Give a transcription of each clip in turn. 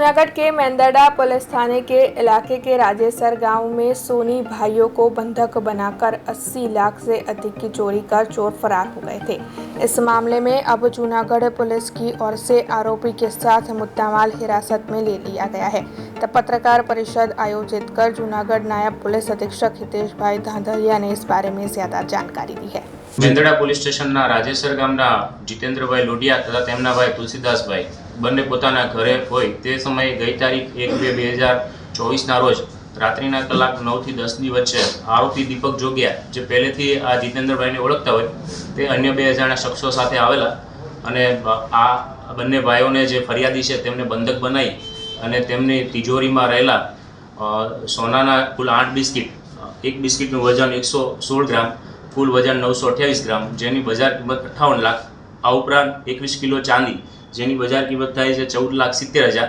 जूनागढ़ के मेंदड़ा पुलिस थाने के इलाके के राजेसर गांव में सोनी भाइयों को बंधक बनाकर 80 लाख से अधिक की चोरी कर चोर फरार हो गए थे। इस मामले में अब जूनागढ़ पुलिस की ओर से आरोपी के साथ मुद्दामाल हिरासत में ले लिया गया है। तब पत्रकार परिषद आयोजित कर जूनागढ़ नायब पुलिस अधीक्षक हितेश भाई धांधलिया ने इस बारे में ज्यादा जानकारी दी है। मेंदड़ा पोलीस स्टेशनના રાજેસર ગામના જીતેન્દ્રભાઈ લોડિયા તથા તેમના ભાઈ તુલસીદાસભાઈ બંને પોતાના ઘરે હોય તે સમયે ગઈ તારીખ 1/2/2024ના રોજ રાત્રિના કલાક 9 થી 10ની વચ્ચે આરોપી દીપક જોગિયા જે પહેલેથી આ જીતેન્દ્રભાઈને ઓળખતા હોય તે અન્ય બે અજાણ્યા શખ્સો સાથે આવેલા અને આ બંને ભાઈઓને જે ફરિયાદી છે તેમને બંધક બનાવી અને તેમની તિજોરીમાં રહેલા સોનાના કુલ 8 બિસ્કિટ, એક બિસ્કિટનું વજન 116 ગ્રામ, कुल वजन 928 ग्राम, जेनी बजार किंमत 58 लाख, आ उपरांत 21 किलो चांदी जेनी बजार किंमत थाय छे 14,70,000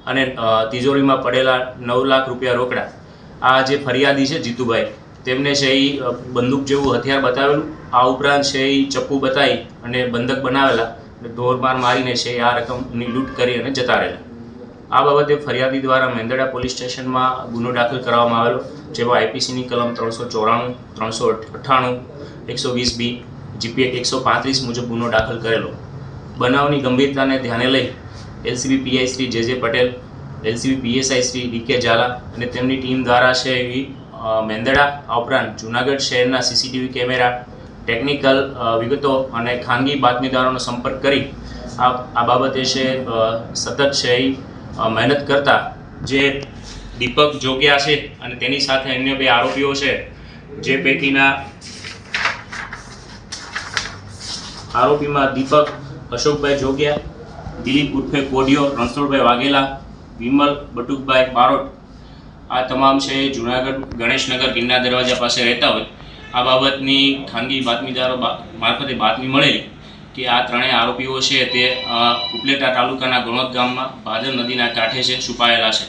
अने तिजोरी में पड़ेला 9 लाख रुपया रोकड़ा। आ जे फरियादी है जीतूभाई तेमने से बंदूक जेवुं हथियार बतावेलुं, आ उपरांत से चप्पू बताई अने बंधक बनावेला, ढोरमार मारीने से आ रकमनी लूंट करी अने जता रहेला। आ बाबते फरियादी द्वारा मेंदड़ा पोलीस स्टेशन में गुनो दाखल करवामां आवेलो, जेमां आईपीसी कलम 394, 398, 120B, जीपीए 135 मुजब गुनो दाखल करेलो। बनावनी गंभीरता ने ध्याने लई LCB PI Shri J Patel, LCB PSI Shri DK Jhala अने तेमनी टीम द्वारा से मेंदड़ा आ उपरांत जूनागढ़ शहरना सीसीटीवी कैमेरा, टेक्निकल विगतो अने खानगी बातमीदारों संपर्क करी आ बाबते से सतत से मेहनत करता जे दीपक जोगिया है और तेनी साथे अन्य बे आरोपीओ है, जे पैकीना आरोपी में दीपक अशोकभाई जोगिया, दिलीप उर्फे कोडियो, रणछोड़भाई वाघेला, विमल बटुकभाई बारोट आ तमाम से जूनागढ़ गणेशनगर गिरनार दरवाजा पास रहता हो। आ बाबतनी खानगी बातमीदारों मार्फते बातमी मळेली कि आ त्रणेय आरोपीओ है ते उपलेटा तालुकाना गणोद गाम में भादर नदीना कांठे से छुपायेला है।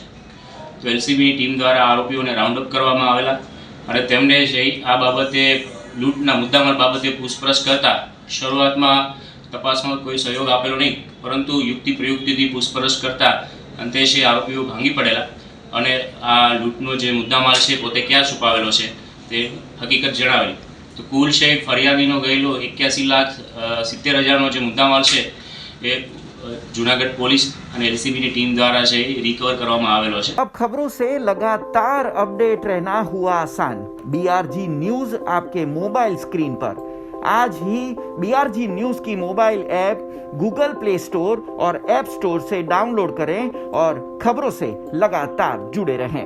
तो एलसीबी टीम द्वारा आरोपीओने राउंडअप करवामां आवेला अने तेमने आ बाबते लूंटना मुद्दामाल बाबते पूछपरछ करता शुरुआत में तपास में कोई सहयोग आपेलो नहीं, परंतु युक्ति प्रयुक्ति पूछपरछ करता अंते से आरोपीओ भांगी पड़ेला अने आ लूंटनो जे मुद्दामाल है पोते क्या छुपावेलो है ते हकीकत जणावेली। तो कुल से फरियादीनो गयेलो 81,70,000 जो मुद्दामाल है ये जूनागढ़ पुलिस और एलसीबी की टीम द्वारा से रिकवर करवामां आवेलो छे। अब खबरों से लगातार अपडेट रहना हुआ आसान। बीआरजी न्यूज आपके मोबाइल स्क्रीन पर। आज ही बीआरजी न्यूज की mobile app Google play store और ऐप स्टोर से डाउनलोड करें और खबरों से लगातार जुड़े रहें।